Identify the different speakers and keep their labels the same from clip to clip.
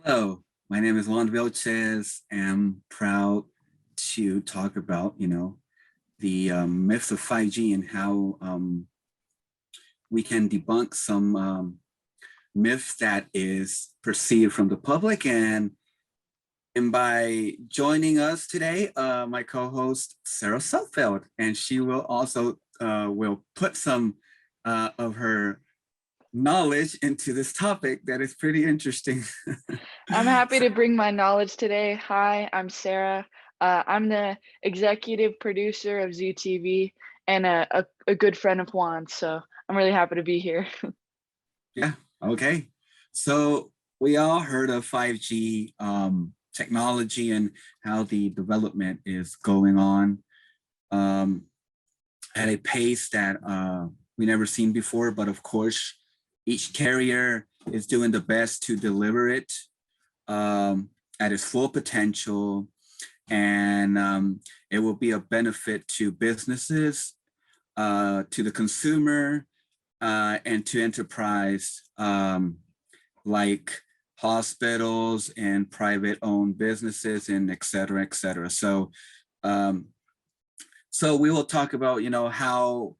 Speaker 1: Hello, my name is Juan Vilchez, and I'm proud to talk about, the myths of 5G and how we can debunk some myths that is perceived from the public. And by joining us today, my co-host Sarah Sudfeld, and she will also will put some of her knowledge into this topic that is pretty interesting.
Speaker 2: I'm happy to bring my knowledge today. Hi, I'm Sarah. I'm the executive producer of Zoo TV and a good friend of Juan, so I'm really happy to be here.
Speaker 1: Yeah, okay. So we all heard of 5G technology and how the development is going on at a pace that we never seen before. But of course, each carrier is doing the best to deliver it at its full potential. And it will be a benefit to businesses, to the consumer, and to enterprise like hospitals and private owned businesses and et cetera, et cetera. So we will talk about, how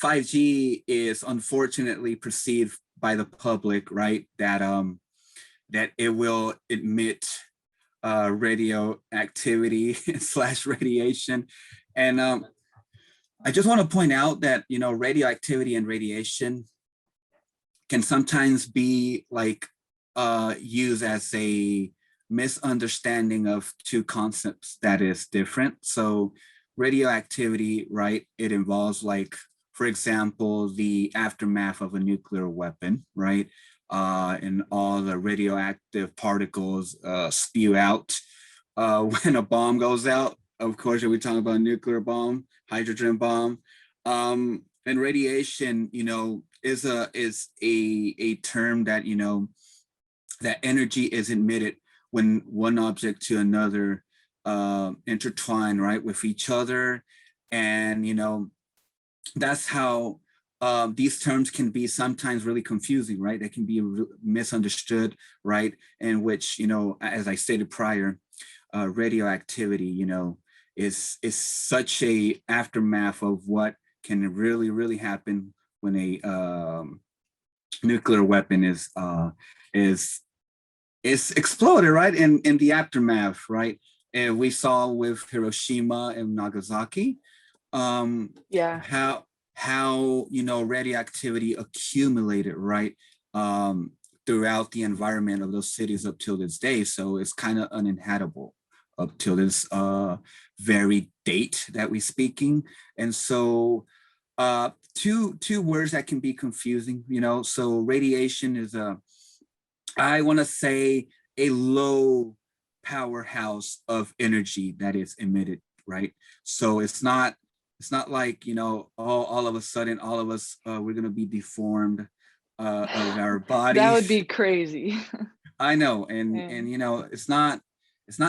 Speaker 1: 5G is unfortunately perceived by the public, right? That it will emit radioactivity slash radiation. And I just want to point out that, radioactivity and radiation can sometimes be like used as a misunderstanding of two concepts that is different. So radioactivity, right? It involves, like, for example, the aftermath of a nuclear weapon, right? And all the radioactive particles spew out when a bomb goes out. Of course, we're talking about a nuclear bomb, hydrogen bomb, and radiation. Is a term that that energy is emitted when one object to another intertwine, right, with each other, and that's how these terms can be sometimes really confusing, right? They can be misunderstood, right? In which, as I stated prior, radioactivity, is such a aftermath of what can really happen when a nuclear weapon is exploded, right? In the aftermath, right? And we saw with Hiroshima and Nagasaki,
Speaker 2: Yeah,
Speaker 1: how radioactivity accumulated, right, throughout the environment of those cities up till this day. So it's kind of uninhabitable up till this very date that we're speaking. And so two words that can be confusing, so radiation is I want to say a low powerhouse of energy that is emitted, right? So it's not like, all of a sudden all of us we're going to be deformed of our
Speaker 2: that would
Speaker 1: bodies.
Speaker 2: be crazy.
Speaker 1: I know, and
Speaker 2: Yeah.
Speaker 1: it's not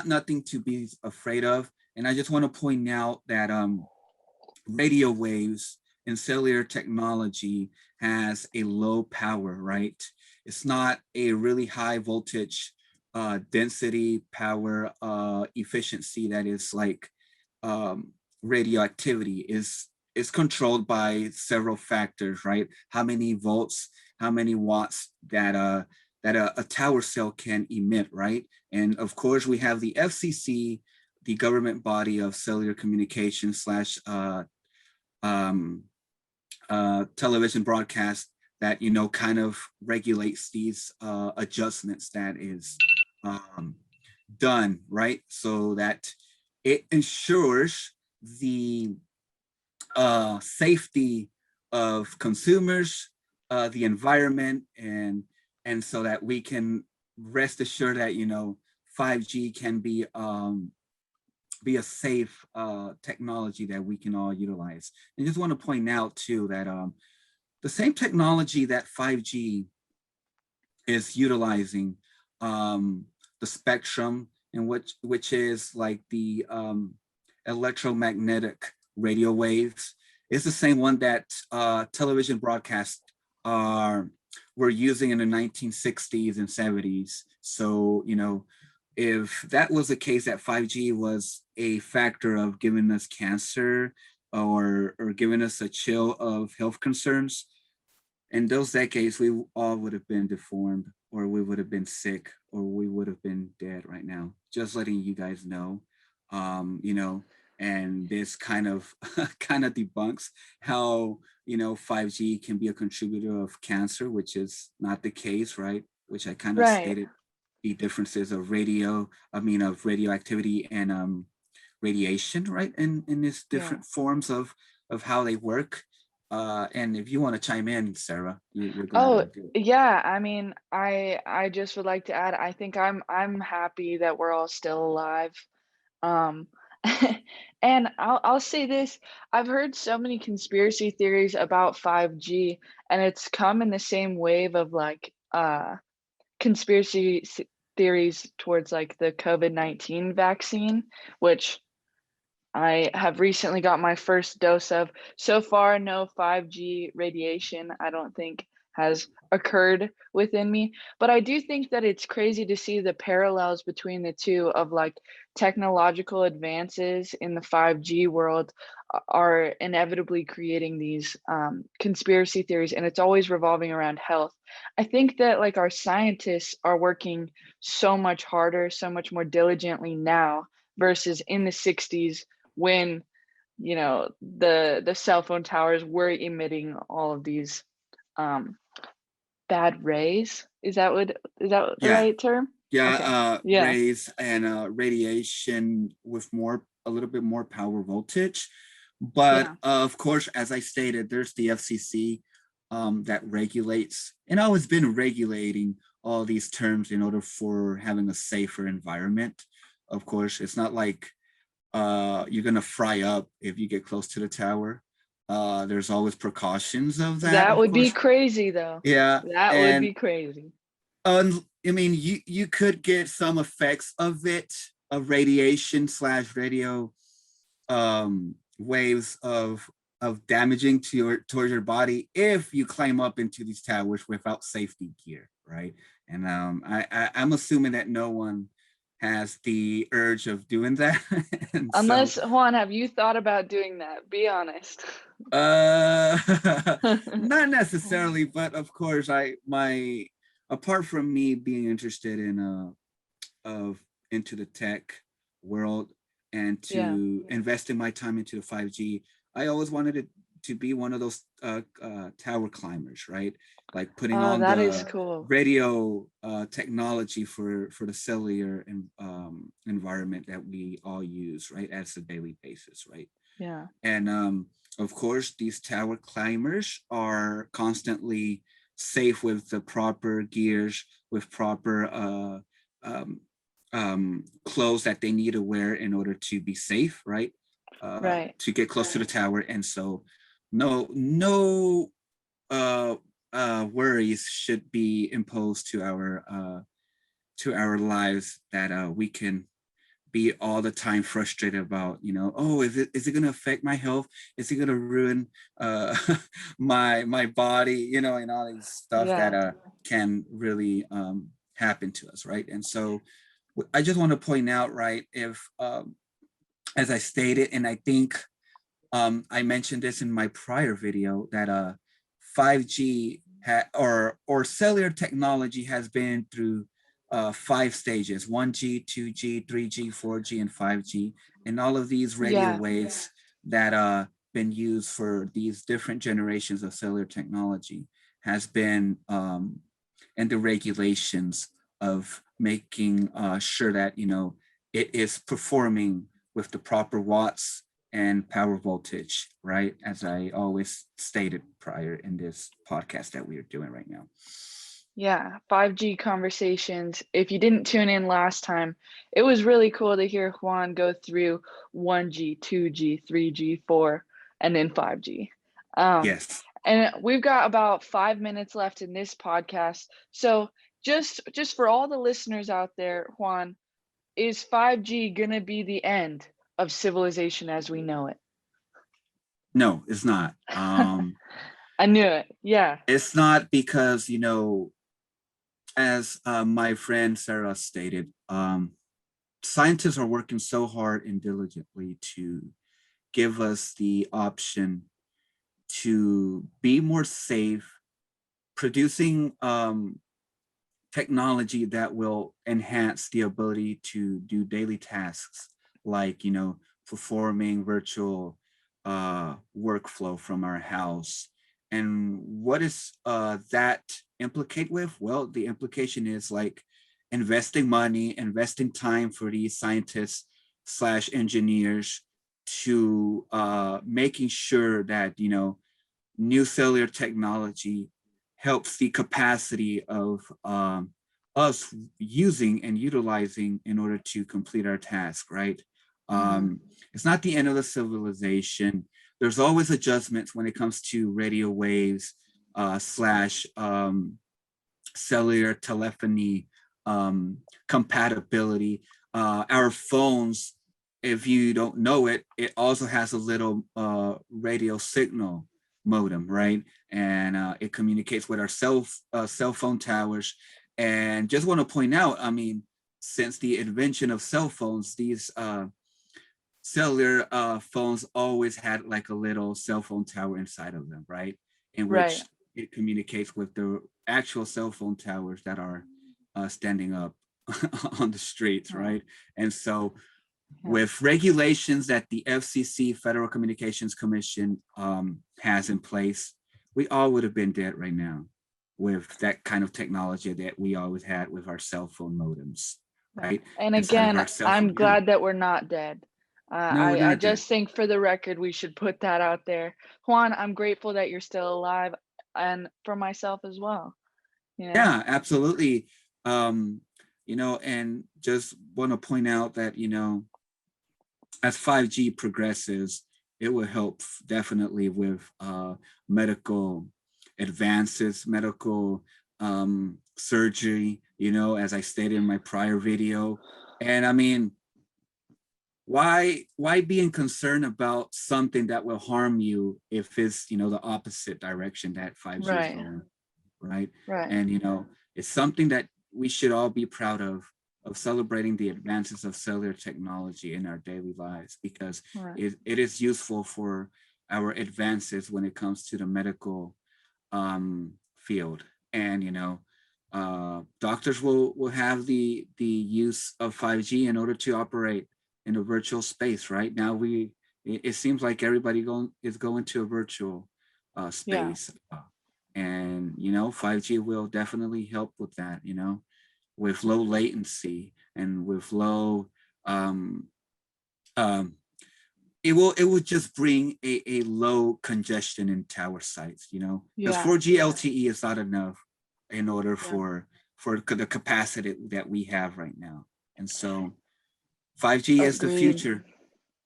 Speaker 1: nothing to be afraid of. And I just want to point out that radio waves and cellular technology has a low power, right? It's not a really high voltage density power efficiency that is like radioactivity is controlled by several factors, right? How many volts, how many watts that a tower cell can emit, right? And of course, we have the FCC, the government body of cellular communication slash television broadcast, that kind of regulates these adjustments that is done, right? So that it ensures the safety of consumers, the environment, and so that we can rest assured that 5G can be a safe technology that we can all utilize. And just want to point out too that the same technology that 5G is utilizing, the spectrum, and which is like the electromagnetic radio waves, is the same one that television broadcasts are were using in the 1960s and 70s. So, if that was the case, that 5G was a factor of giving us cancer or giving us a chill of health concerns, in those decades, we all would have been deformed, or we would have been sick, or we would have been dead right now. Just letting you guys know, you know, and this kind of kind of debunks how 5G can be a contributor of cancer, which is not the case, right? Which I kind of
Speaker 2: Right.
Speaker 1: stated the differences of of radioactivity and radiation, right? In these
Speaker 2: Yeah.
Speaker 1: different forms of how they work. And if you want to chime in, Sarah, you're glad
Speaker 2: Oh,
Speaker 1: to do it.
Speaker 2: yeah, I mean, I just would like to add, I think I'm happy that we're all still alive. Um, and I'll say this, I've heard so many conspiracy theories about 5G, and it's come in the same wave of like conspiracy theories towards like the COVID-19 vaccine, which I have recently got my first dose of. So far, no 5G radiation, I don't think, has occurred within me. But I do think that it's crazy to see the parallels between the two of like technological advances in the 5G world are inevitably creating these conspiracy theories, and it's always revolving around health. I think that like our scientists are working so much harder, so much more diligently now versus in the 60s when the cell phone towers were emitting all of these um bad rays. Is that the
Speaker 1: Yeah,
Speaker 2: right term?
Speaker 1: yeah,
Speaker 2: Okay. Yeah.
Speaker 1: rays and radiation with a little bit more power voltage. But
Speaker 2: Yeah.
Speaker 1: of course, as I stated, there's the FCC that regulates and always been regulating all these terms in order for having a safer environment. Of course, it's not like you're gonna fry up if you get close to the tower. There's always precautions of that,
Speaker 2: That
Speaker 1: of
Speaker 2: would be
Speaker 1: course.
Speaker 2: crazy though.
Speaker 1: Yeah,
Speaker 2: That would
Speaker 1: and
Speaker 2: be crazy.
Speaker 1: I mean, you could get some effects of it, of radiation slash radio waves of damaging to towards your body if you climb up into these towers without safety gear, right? And I'm assuming that no one has the urge of doing that, and so
Speaker 2: Unless, Juan, have you thought about doing that? Be honest.
Speaker 1: uh, not necessarily, but of course, apart from me being interested in of into the tech world and
Speaker 2: Yeah.
Speaker 1: to investing my time into the 5G, I always wanted to be one of those tower climbers, right? Like putting
Speaker 2: Oh,
Speaker 1: on
Speaker 2: that is
Speaker 1: the
Speaker 2: cool.
Speaker 1: radio technology for the cellular environment that we all use, right, as a daily basis, right?
Speaker 2: Yeah.
Speaker 1: And of course, these tower climbers are constantly safe with the proper gears, with proper um, clothes that they need to wear in order to be safe, right?
Speaker 2: Right.
Speaker 1: To get close to the tower. And so no worries should be imposed to our lives that we can be all the time frustrated about, oh, is it going to affect my health? Is it going to ruin my body, and all these stuff that
Speaker 2: Yeah.
Speaker 1: can really happen to us, right? And so I just want to point out, right, if as I stated, and I think I mentioned this in my prior video, that 5G or cellular technology has been through 5 stages: 1G, 2G, 3G, 4G, and 5G. And all of these radio
Speaker 2: Yeah.
Speaker 1: waves that been used for these different generations of cellular technology has been and the regulations of making sure that it is performing with the proper watts and power voltage, right? As I always stated prior in this podcast that we are doing right now.
Speaker 2: Yeah, 5G conversations. If you didn't tune in last time, it was really cool to hear Juan go through 1G, 2G, 3G, 4, and then 5G. Um,
Speaker 1: Yes.
Speaker 2: and we've got about 5 minutes left in this podcast. So just for all the listeners out there, Juan, is 5G gonna be the end of civilization as we know it?
Speaker 1: No, it's not.
Speaker 2: I knew it. Yeah.
Speaker 1: It's not because, you know, as my friend Sarah stated, scientists are working so hard and diligently to give us the option to be more safe, producing technology that will enhance the ability to do daily tasks like, you know, performing virtual workflow from our house. And what is that implicate with? Well, the implication is like investing money, investing time for these scientists slash engineers to making sure that, you know, new cellular technology helps the capacity of us using and utilizing in order to complete our task, right? It's not the end of the civilization. There's always adjustments when it comes to radio waves slash cellular telephony compatibility. Our phones, if you don't know it, it also has a little radio signal modem, right? And it communicates with our cell phone towers. And just want to point out, I mean, since the invention of cell phones, these cellular phones always had like a little cell phone tower inside of them, right? In which
Speaker 2: Right.
Speaker 1: it communicates with the actual cell phone towers that are standing up on the streets,
Speaker 2: Right.
Speaker 1: right? And so
Speaker 2: Yeah.
Speaker 1: with regulations that the FCC, Federal Communications Commission, has in place, we all would have been dead right now with that kind of technology that we always had with our cell phone modems, right?
Speaker 2: And
Speaker 1: Inside of
Speaker 2: again,
Speaker 1: our cell phone.
Speaker 2: I'm glad that we're not dead.
Speaker 1: No, we're
Speaker 2: I
Speaker 1: not dead.
Speaker 2: just think for the record, we should put that out there. Juan, I'm grateful that you're still alive, and for myself as well. You know?
Speaker 1: Yeah, absolutely. You know, and just want to point out that, you know, as 5G progresses, it will help definitely with medical advances, medical surgery, you know, as I stated in my prior video. And I mean, why being concerned about something that will harm you if it's, you know, the opposite direction that 5G is
Speaker 2: Right.
Speaker 1: going, right?
Speaker 2: Right.
Speaker 1: And, you know, it's something that we should all be proud of celebrating the advances of cellular technology in our daily lives, because
Speaker 2: Right.
Speaker 1: it is useful for our advances when it comes to the medical field. And, you know, doctors will have the use of 5G in order to operate in a virtual space. Right now, it seems like everybody is going to a virtual
Speaker 2: Yeah.
Speaker 1: space. And, you know, 5G will definitely help with that, you know, with low latency and with low, um, um, it will just bring a low congestion in tower sites, you know, because
Speaker 2: Yeah.
Speaker 1: 4G LTE is not enough in order
Speaker 2: Yeah.
Speaker 1: for the capacity that we have right now. And so 5G is the
Speaker 2: Agreed.
Speaker 1: future,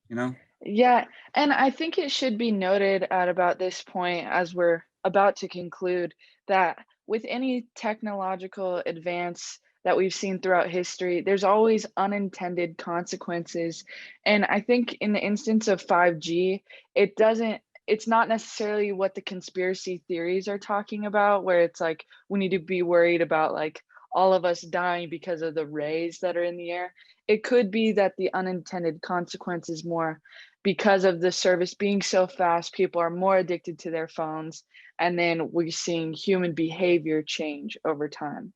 Speaker 1: you know?
Speaker 2: Yeah, and I think it should be noted at about this point, as we're about to conclude, that with any technological advance that we've seen throughout history, there's always unintended consequences. And I think in the instance of 5G, it's not necessarily what the conspiracy theories are talking about, where it's like we need to be worried about like all of us dying because of the rays that are in the air. It could be that the unintended consequences more because of the service being so fast, people are more addicted to their phones, and then we're seeing human behavior change over time.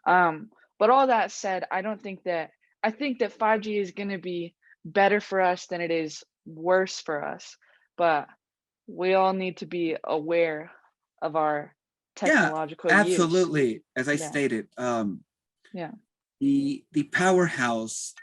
Speaker 2: But all that said, I think that 5G is going to be better for us than it is worse for us. But we all need to be aware of our
Speaker 1: Yeah,
Speaker 2: technological use.
Speaker 1: absolutely. As I
Speaker 2: Yeah,
Speaker 1: stated,
Speaker 2: yeah,
Speaker 1: the powerhouse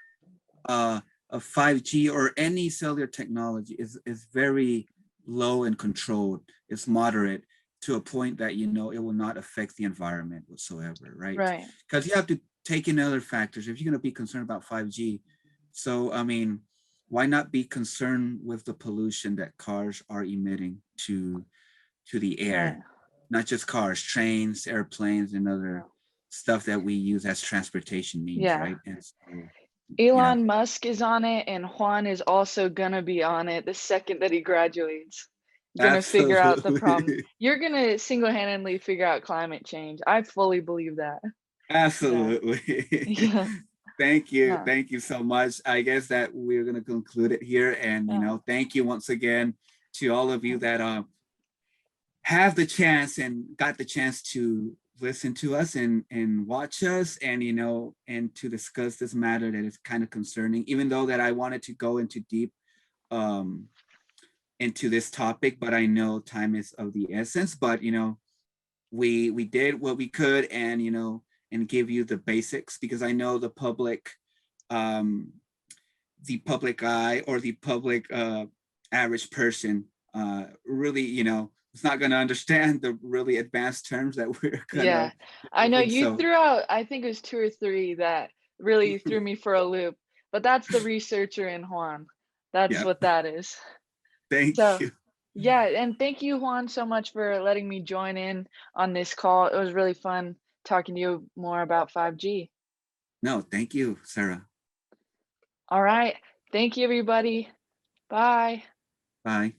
Speaker 1: of 5G or any cellular technology is very low and controlled. It's moderate to a point that, you know, it will not affect the environment whatsoever, right?
Speaker 2: right,
Speaker 1: Because you have to take in other factors if you're going to be concerned about 5G. So, I mean, why not be concerned with the pollution that cars are emitting to the
Speaker 2: right.
Speaker 1: air? Not just cars, trains, airplanes, and other stuff that we use as transportation means,
Speaker 2: Yeah.
Speaker 1: right? And so, you know,
Speaker 2: Elon Musk is on it, and Juan is also gonna be on it the second that he graduates. gonna figure out the problem.
Speaker 1: Absolutely.
Speaker 2: You're gonna single-handedly figure out climate change. I fully believe that. Yeah.
Speaker 1: Absolutely.
Speaker 2: Yeah.
Speaker 1: Thank you.
Speaker 2: Yeah.
Speaker 1: Thank you so much. I guess that we're going to conclude it here. And,
Speaker 2: Yeah.
Speaker 1: thank you once again to all of you
Speaker 2: Yeah.
Speaker 1: that have the chance and got the chance to listen to us and watch us and, and to discuss this matter that is kind of concerning, even though that I wanted to go into deep um, into this topic, but I know time is of the essence. But we did what we could, and and give you the basics, because I know um, the public eye, or the public average person really is not going to understand the really advanced terms that we're
Speaker 2: Yeah.
Speaker 1: gonna
Speaker 2: I know
Speaker 1: using.
Speaker 2: you
Speaker 1: So
Speaker 2: threw out, I think it was 2 or 3 that really threw me for a loop, but that's the researcher in Juan. That's
Speaker 1: yeah,
Speaker 2: what that is.
Speaker 1: thank
Speaker 2: So,
Speaker 1: you.
Speaker 2: yeah, and thank you, Juan, so much for letting me join in on this call. It was really fun talking to you more about 5G.
Speaker 1: No, thank you, Sarah.
Speaker 2: All right. Thank you, everybody. Bye.
Speaker 1: Bye.